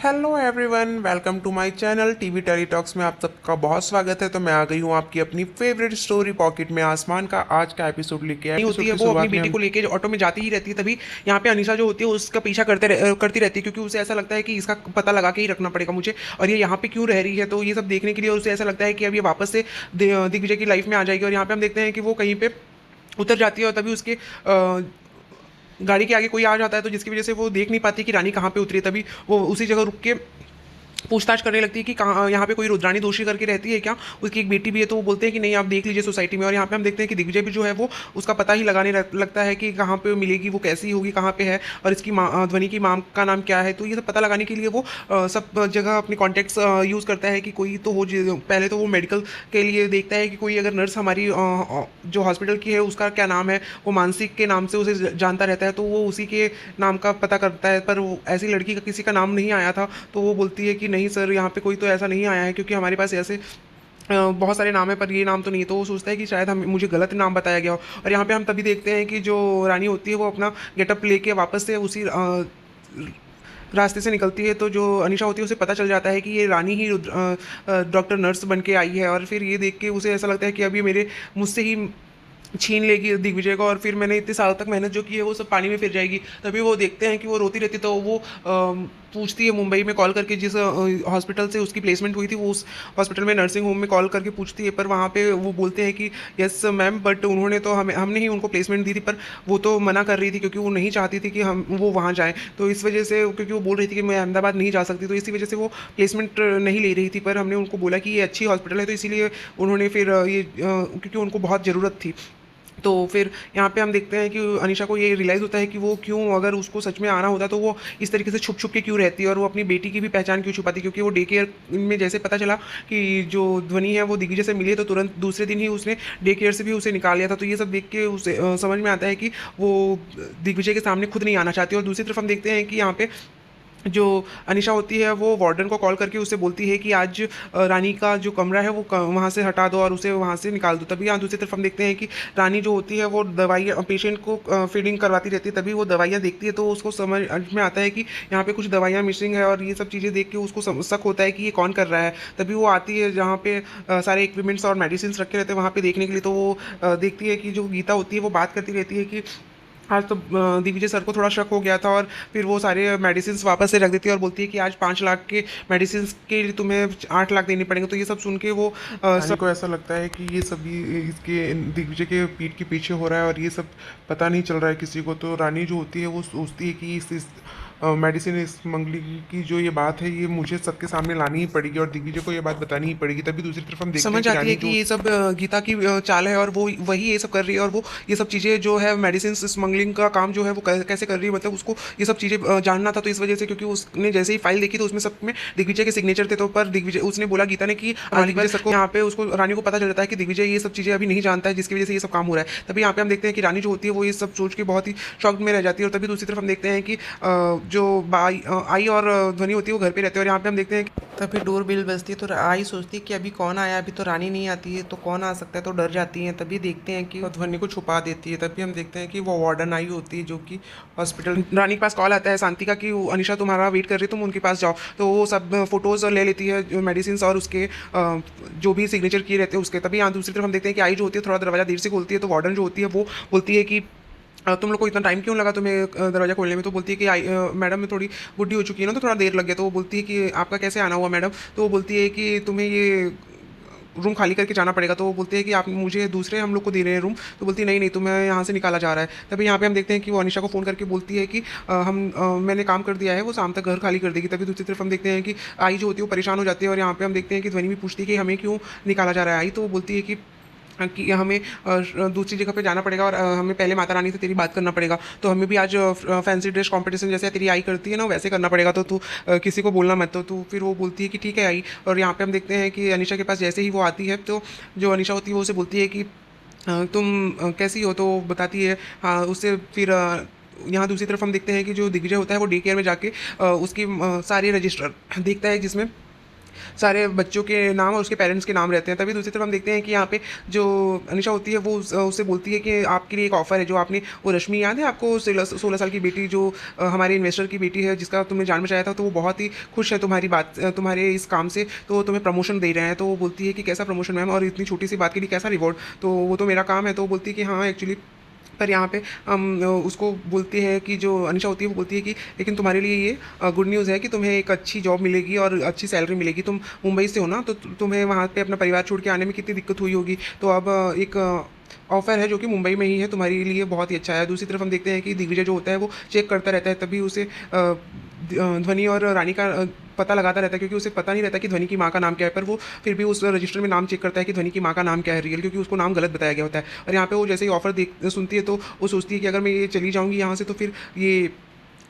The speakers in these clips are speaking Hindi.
Hello everyone, welcome to my channel TV Tele Talks में आप सबका बहुत स्वागत है। तो मैं आ गई हूँ आपकी अपनी फेवरेट स्टोरी पॉकेट में आसमान का आज का एपिसोड लेके। होती एपिसोड है की वो अपनी शुरुआत में बेटी हम को लेके ऑटो में जाती ही रहती है। तभी यहाँ पे अनीशा जो होती है उसका पीछा करती रहती है, क्योंकि उसे ऐसा लगता है कि इसका पता लगा के ही रखना पड़ेगा मुझे, और ये यहाँ पे क्यों रह रही है। तो ये सब देखने के लिए उसे ऐसा लगता है कि अब ये वापस से दिग्विजय की लाइफ में आ जाएगी। और यहाँ पे हम देखते हैं कि वो कहीं पे उतर जाती है, और तभी उसके गाड़ी के आगे कोई आ जाता है, तो जिसकी वजह से वो देख नहीं पाती कि रानी कहाँ पे उतरी है। तभी वो उसी जगह रुक के पूछताछ करने लगती है कि कहाँ यहाँ पे कोई रुद्राणी दोषी करके रहती है क्या, उसकी एक बेटी भी है। तो वो बोलते हैं कि नहीं, आप देख लीजिए सोसाइटी में। और यहाँ पे हम देखते हैं कि दिग्विजय भी जो है वो उसका पता ही लगाने लगता है कि कहाँ पे मिलेगी, वो कैसी होगी, कहाँ पे है, और इसकी माँ ध्वनि की माँ का नाम क्या है। तो ये सब पता लगाने के लिए वो सब जगह अपने कॉन्टैक्ट्स यूज़ करता है कि कोई तो हो। पहले तो वो मेडिकल के लिए देखता है कि कोई अगर नर्स हमारी जो हॉस्पिटल की है उसका क्या नाम है। वो मानसिक के नाम से उसे जानता रहता है, तो वो उसी के नाम का पता करता है। पर वो ऐसी लड़की का किसी का नाम नहीं आया था। तो वो बोलती है कि नहीं सर, यहाँ पे कोई तो ऐसा नहीं आया है, क्योंकि हमारे पास ऐसे बहुत सारे नाम है पर ये नाम तो नहीं है। तो वो सोचता है कि शायद हम मुझे गलत नाम बताया गया हो। और यहाँ पे हम तभी देखते हैं कि जो रानी होती है वो अपना गेटअप लेके वापस से उसी रास्ते से निकलती है। तो जो अनीशा होती है उसे पता चल जाता है कि ये रानी ही डॉक्टर नर्स बन के आई है। और फिर ये देख के उसे ऐसा लगता है कि अभी मेरे मुझसे ही छीन लेगी दिग्विजय को, और फिर मैंने इतने साल तक मेहनत जो की है वो सब पानी में फिर जाएगी। तभी वो देखते हैं कि वो रोती रहती है। तो वो पूछती है मुंबई में कॉल करके, जिस हॉस्पिटल से उसकी प्लेसमेंट हुई थी वो उस हॉस्पिटल में नर्सिंग होम में कॉल करके पूछती है। पर वहाँ पे वो बोलते हैं कि यस मैम, बट उन्होंने तो हमने ही उनको प्लेसमेंट दी थी, पर वो तो मना कर रही थी क्योंकि वो नहीं चाहती थी कि हम वो वहाँ जाएँ। तो इस वजह से, क्योंकि वो बोल रही थी कि मैं अहमदाबाद नहीं जा सकती, तो इसी वजह से वो प्लेसमेंट नहीं ले रही थी। पर हमने उनको बोला कि ये अच्छी हॉस्पिटल है, तो इसीलिए उन्होंने फिर क्योंकि उनको बहुत ज़रूरत थी। तो फिर यहाँ पे हम देखते हैं कि अनीशा को ये रियलाइज़ होता है कि वो क्यों, अगर उसको सच में आना होता तो वो इस तरीके से छुप छुप के क्यों रहती है, और वो अपनी बेटी की भी पहचान क्यों छुपाती। क्योंकि वो डे केयर में जैसे पता चला कि जो ध्वनि है वो दिग्विजय से मिली है, तो तुरंत दूसरे दिन ही उसने डे केयर से भी उसे निकाल लिया था। तो ये सब देख के उसे समझ में आता है कि वो दिग्विजय के सामने खुद नहीं आना चाहती। और दूसरी तरफ हम देखते हैं कि यहाँ पे जो अनीशा होती है वो वार्डन को कॉल करके उससे बोलती है कि आज रानी का जो कमरा है वो वहाँ से हटा दो और उसे वहाँ से निकाल दो। तभी यहाँ दूसरी तरफ हम देखते हैं कि रानी जो होती है वो दवाइयाँ पेशेंट को फीडिंग करवाती रहती है। तभी वो दवाइयाँ देखती है, तो उसको समझ में आता है कि यहाँ पे कुछ दवाइयाँ मिसिंग है, और ये सब चीज़ें देख के उसको शक होता है कि ये कौन कर रहा है। तभी वो आती है जहाँ पे सारे इक्विपमेंट्स और मेडिसिन रखे रहते हैं वहाँ पे देखने के लिए। तो वो देखती है कि जो गीता होती है वो बात करती रहती है कि आज तो दिग्विजय सर को थोड़ा शक हो गया था, और फिर वो सारे मेडिसिन वापस से रख देती है और बोलती है कि आज 5 लाख के मेडिसिन के लिए तुम्हें 8 लाख देने पड़ेंगे। तो ये सब सुन के वो रानी सब को ऐसा लगता है कि ये सभी इसके दिग्विजय के पीठ के पीछे हो रहा है और ये सब पता नहीं चल रहा है किसी को। तो रानी जो होती है वो सोचती है कि इस मेडिसिन स्मगलिंग की जो ये बात है ये मुझे सबके सामने लानी ही पड़ेगी और दिग्विजय को ये बात बतानी ही पड़ेगी। तभी दूसरी तरफ हम देखते हैं समझ कि आती है रानी कि जो ये सब गीता की चाल है, और वो वही ये सब कर रही है। और वो ये सब चीज़ें जो है मेडिसिन स्मगलिंग का काम जो है वो कैसे कर रही है, मतलब उसको ये सब चीज़ें जानना था। तो इस वजह से, क्योंकि उसने जैसे ही फाइल देखी तो उसमें सब में दिग्विजय के सिग्नेचर थे। तो पर दिग्विजय उसने बोला गीता ने कि दिग्विजय सर को, यहाँ पे उसको रानी को पता चल जाता है कि दिग्विजय ये सब चीज़ें अभी नहीं जानता है, जिसकी वजह से ये सब काम हो रहा है। तभी यहाँ पे हम देखते हैं कि रानी जो होती है वो ये सब सोच के बहुत ही शॉक में रह जाती है। और तभी दूसरी तरफ हम देखते हैं कि जो आई और ध्वनि होती है वो घर पे रहते हैं। और यहाँ पे हम देखते हैं कि तभी डोर बेल बजती है, तो आई सोचती है कि अभी कौन आया, अभी तो रानी नहीं आती है, तो कौन आ सकता है। तो डर जाती है। तभी देखते हैं कि ध्वनि को छुपा देती है। तभी हम देखते हैं कि वो वार्डन आई होती है जो कि हॉस्पिटल। रानी के पास कॉल आता है शांति का कि अनिशा तुम्हारा वेट कर रही है, तुम उनके पास जाओ। तो वो सब फोटोज़ ले लेती है मेडिसिन और उसके जो भी सिग्नेचर किए रहते हैं उसके। तभी यहाँ दूसरी तरफ हम देखते हैं कि आई जो होती है थोड़ा दरवाज़ा देर से खोलती है। तो वार्डन जो होती है वो बोलती है कि तुम लोग को इतना टाइम क्यों लगा तुम्हें दरवाज़ा खोलने में। तो बोलती है कि मैडम मैं थोड़ी बुढ़ी हो चुकी है ना, तो थोड़ा देर लग गया। तो वो बोलती है कि आपका कैसे आना हुआ मैडम। तो वो बोलती है कि तुम्हें ये रूम खाली करके जाना पड़ेगा। तो वो बोलते हैं कि आप मुझे दूसरे हम लोग को दे रहे हैं रूम। तो बोलती है नहीं नहीं, तुम्हें यहाँ से निकाला जा रहा है। तभी यहाँ पे हम देखते हैं कि वो अनिशा को फ़ोन करके बोलती है कि मैंने काम कर दिया है, वो शाम तक घर खाली कर देगी। तभी दूसरी तरफ हम देखते हैं कि आई जो होती है वो परेशान हो जाती है। और यहाँ पे हम देखते हैं कि ध्वनि भी पूछती है कि हमें क्यों निकाला जा रहा है। आई तो वो बोलती है कि हमें दूसरी जगह पे जाना पड़ेगा, और हमें पहले माता रानी से तेरी बात करना पड़ेगा। तो हमें भी आज फैंसी ड्रेस कंपटीशन जैसे तेरी आई करती है ना वैसे करना पड़ेगा। तो तू किसी को बोलना मत। तो फिर वो बोलती है कि ठीक है आई। और यहाँ पे हम देखते हैं कि अनिशा के पास जैसे ही वो आती है, तो जो अनिशा होती है वो उसे बोलती है कि तुम कैसी हो। तो वो बताती है हाँ उससे। फिर यहाँ दूसरी तरफ हम देखते हैं कि जो दिग्विजय होता है वो डे केयर में जाके उसकी सारी रजिस्टर देखता है, जिसमें सारे बच्चों के नाम और उसके पेरेंट्स के नाम रहते हैं। तभी दूसरी तरफ हम देखते हैं कि यहाँ पे जो अनिशा होती है वो उससे बोलती है कि आपके लिए एक ऑफ़र है, जो आपने वो रश्मि याद है आपको 16 साल की बेटी जो हमारे इन्वेस्टर की बेटी है जिसका तुमने जान बचाया था, तो वो बहुत ही खुश है तुम्हारी बात तुम्हारे इस काम से, तो वो तुम्हें प्रमोशन दे रहे हैं। तो वो बोलती है कि कैसा प्रमोशन मैम, और इतनी छोटी सी बात के लिए कैसा रिवॉर्ड, तो वो तो मेरा काम है। तो वो बोलती है कि हाँ एक्चुअली, पर यहाँ पे हम उसको बोलते हैं कि जो अनिशा होती है वो बोलती है कि लेकिन तुम्हारे लिए ये गुड न्यूज़ है कि तुम्हें एक अच्छी जॉब मिलेगी और अच्छी सैलरी मिलेगी। तुम मुंबई से हो ना, तो तुम्हें वहाँ पे अपना परिवार छोड़ के आने में कितनी दिक्कत हुई होगी, तो अब एक ऑफ़र है जो कि मुंबई में ही है, तुम्हारे लिए बहुत ही अच्छा है। दूसरी तरफ हम देखते हैं कि दिग्विजय जो होता है वो चेक करता रहता है, तभी उसे ध्वनि और रानी का पता लगाता रहता है, क्योंकि उसे पता नहीं रहता कि ध्वनि की माँ का नाम क्या है, पर वो फिर भी उस रजिस्टर में नाम चेक करता है कि ध्वनि की माँ का नाम क्या है रियल, क्योंकि उसको नाम गलत बताया गया होता है। और यहाँ पे वो जैसे ही ऑफर देख सुनती है तो वो सोचती है कि अगर मैं ये चली जाऊँगी यहाँ से तो फिर ये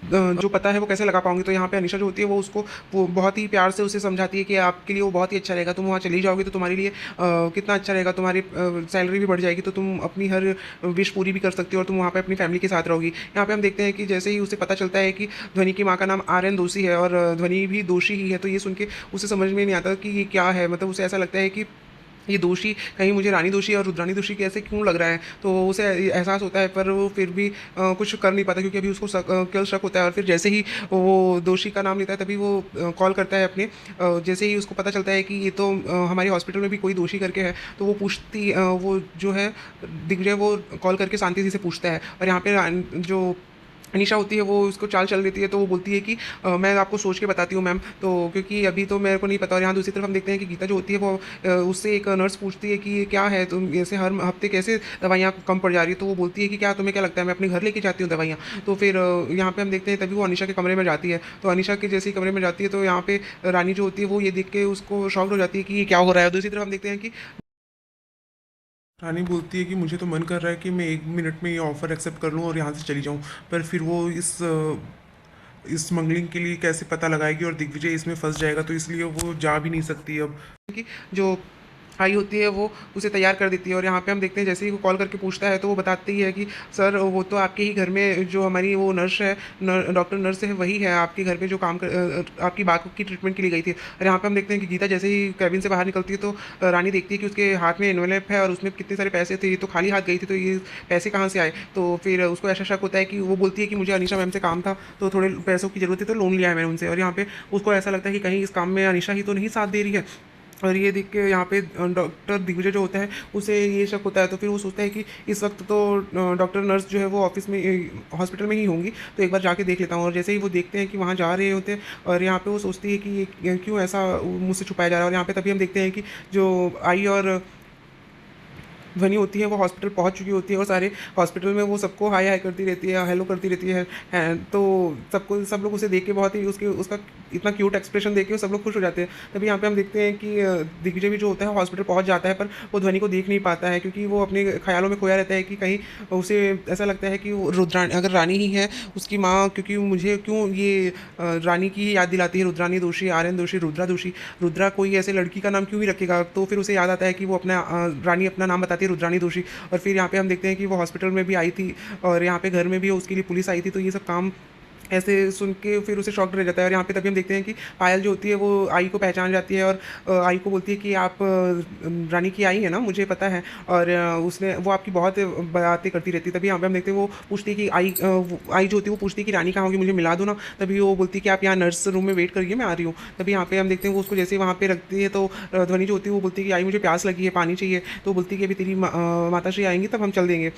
जो पता है वो कैसे लगा पाऊँगी। तो यहाँ पे अनिशा जो होती है वो उसको वो बहुत ही प्यार से उसे समझाती है कि आपके लिए वो बहुत ही अच्छा रहेगा, तुम वहाँ चली जाओगी तो तुम्हारे लिए कितना अच्छा रहेगा, तुम्हारी सैलरी भी बढ़ जाएगी, तो तुम अपनी हर विश पूरी भी कर सकती हो और तुम वहाँ पे अपनी फैमिली के साथ रहोगी। यहाँ पे हम देखते हैं कि जैसे ही उसे पता चलता है कि ध्वनि की माँ का नाम आर्यन दोषी है और ध्वनि भी दोषी ही है, तो ये सुन के उसे समझ में नहीं आता कि ये क्या है, मतलब उसे ऐसा लगता है कि ये दोषी कहीं मुझे रानी दोषी और रुद्रानी दोषी के ऐसे क्यों लग रहा है, तो उसे एहसास होता है, पर वो फिर भी कुछ कर नहीं पाता, क्योंकि अभी उसको केवल शक होता है। और फिर जैसे ही वो दोषी का नाम लेता है तभी वो कॉल करता है अपने जैसे ही उसको पता चलता है कि ये तो हमारे हॉस्पिटल में भी कोई दोषी करके है, तो वो पूछती वो जो है दिग्विजय वो कॉल करके शांति से पूछता है। और यहाँ पे जो अनीशा होती है वो उसको चाल चल देती है, तो वो बोलती है कि मैं आपको सोच के बताती हूँ मैम, तो क्योंकि अभी तो मेरे को नहीं पता। और यहाँ दूसरी तरफ हम देखते हैं कि गीता जो होती है वो उससे एक नर्स पूछती है कि ये क्या है, तुम ऐसे हर हफ्ते कैसे दवाइयाँ कम पड़ जा रही है, तो वो बोलती है कि क्या तुम्हें क्या लगता है मैं अपने घर लेके जाती हूँ दवाइयाँ। तो फिर यहाँ पे हम देखते हैं तभी वो अनीशा के कमरे में जाती है, तो अनीशा के जैसे ही कमरे में जाती है तो यहाँ पे रानी जो होती है वो ये देख के उसको शॉक्ड हो जाती है कि ये क्या हो रहा है। दूसरी तरफ हम देखते हैं कि रानी बोलती है कि मुझे तो मन कर रहा है कि मैं 1 मिनट में ये ऑफ़र एक्सेप्ट कर लूँ और यहाँ से चली जाऊँ, पर फिर वो इस स्मगलिंग के लिए कैसे पता लगाएगी और दिग्विजय इसमें फंस जाएगा, तो इसलिए वो जा भी नहीं सकती अब। कि जो आई होती है वो उसे तैयार कर देती है। और यहाँ पे हम देखते हैं जैसे ही वो कॉल करके पूछता है तो वो बताती ही है कि सर वो तो आपके ही घर में जो हमारी वो नर्स है, डॉक्टर नर्स है, वही है आपके घर में जो काम कर आपकी बात की ट्रीटमेंट के लिए गई थी। और यहाँ पे हम देखते हैं कि गीता जैसे ही कैबिन से बाहर निकलती है तो रानी देखती है कि उसके हाथ में एनवेलप है और उसमें कितने सारे पैसे थे, ये तो खाली हाथ गई थी, तो ये पैसे कहाँ से आए। तो फिर उसको ऐसा शक होता है कि वो बोलती है कि मुझे अनीशा मैम से काम था, तो थोड़े पैसों की ज़रूरत थी, तो लोन लिया है मैंने उनसे। और यहाँ पे उसको ऐसा लगता है कि कहीं इस काम में अनीशा ही तो नहीं साथ दे रही है। और ये देख के यहाँ पे डॉक्टर दिग्विजय जो होता है उसे ये शक होता है, तो फिर वो सोचता है कि इस वक्त तो डॉक्टर नर्स जो है वो ऑफिस में हॉस्पिटल में ही होंगी, तो एक बार जाके देख लेता हूँ। और जैसे ही वो देखते हैं कि वहाँ जा रहे होते हैं और यहाँ पे वो सोचती है कि ये क्यों ऐसा मुझसे छुपाया जा रहा है। और यहाँ पे तभी हम देखते हैं कि जो आई और ध्वनि होती है वो हॉस्पिटल पहुंच चुकी होती है और सारे हॉस्पिटल में वो सबको हाय हाय करती रहती है, हेलो करती रहती है। तो सब लोग उसे देख के बहुत ही उसका इतना क्यूट एक्सप्रेशन देख के सब लोग खुश हो जाते हैं। तभी यहाँ पे हम देखते हैं कि दिग्विजय भी जो होता है हॉस्पिटल पहुंच जाता है, पर वो ध्वनि को देख नहीं पाता है, क्योंकि वो अपने ख्यालों में खोया रहता है कि कहीं उसे ऐसा लगता है कि वो रुद्रानी अगर रानी ही है उसकी माँ, क्योंकि मुझे क्यों ये रानी की याद दिलाती है, रुद्रानी दोषी, आर्यन दोषी, रुद्रा दोषी, रुद्रा कोई ऐसे लड़की का नाम क्यों ही रखेगा। तो फिर उसे याद आता है कि वो अपना रानी अपना नाम बताती है रुद्रानी दोषी। और फिर यहाँ पे हम देखते हैं कि वो हॉस्पिटल में भी आई थी और यहाँ पे घर में भी उसके लिए पुलिस आई थी, तो ये सब काम ऐसे सुन के फिर उसे शॉक रह जाता है। और यहाँ पे तभी हम देखते हैं कि पायल जो होती है वो आई को पहचान जाती है और आई को बोलती है कि आप रानी की आई है ना, मुझे पता है, और उसने वो आपकी बहुत बातें करती रहती है। तभी यहाँ पे हम देखते हैं वो पूछती है कि आई जो होती है वो पूछती है कि रानी कहाँ होगी, मुझे मिला दो ना। तभी वो बोलती है कि आप यहाँ नर्स रूम में वेट करिए, मैं आ रही हूँ। तभी यहाँ पे हम देखते हैं वो उसको जैसे ही वहाँ पे रखती है तो ध्वनि जो होती है वो बोलती है कि आई मुझे प्यास लगी है, पानी चाहिए। तो बोलती है कि अभी तेरी माता श्री आएंगी तब हम चल देंगे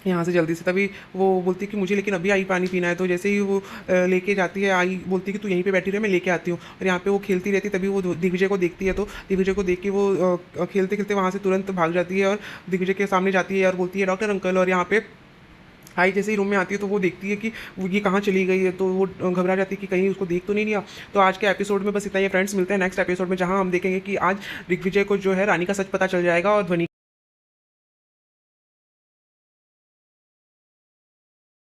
यहाँ से जल्दी से। तभी वो बोलती है कि मुझे लेकिन अभी आई पानी पीना है। तो जैसे ही वो लेके जाती है, आई बोलती है कि तू यहीं पे बैठी रहे, मैं लेके आती हूँ। और यहाँ पे वो खेलती रहती है, तभी वो दिग्विजय को देखती है, तो दिग्विजय को देख के वो खेलते खेलते वहाँ से तुरंत भाग जाती है और दिग्विजय के सामने जाती है और बोलती है डॉक्टर अंकल। और यहाँ पे आई जैसे ही रूम में आती है तो वो देखती है कि ये कहाँ चली गई है, तो वो घबरा जाती है कि कहीं उसको देख तो नहीं लिया। तो आज के एपिसोड में बस इतना ही फ्रेंड्स, मिलते हैं नेक्स्ट एपिसोड में, जहाँ हम देखेंगे कि आज दिग्विजय को जो है रानी का सच पता चल जाएगा और ध्वनि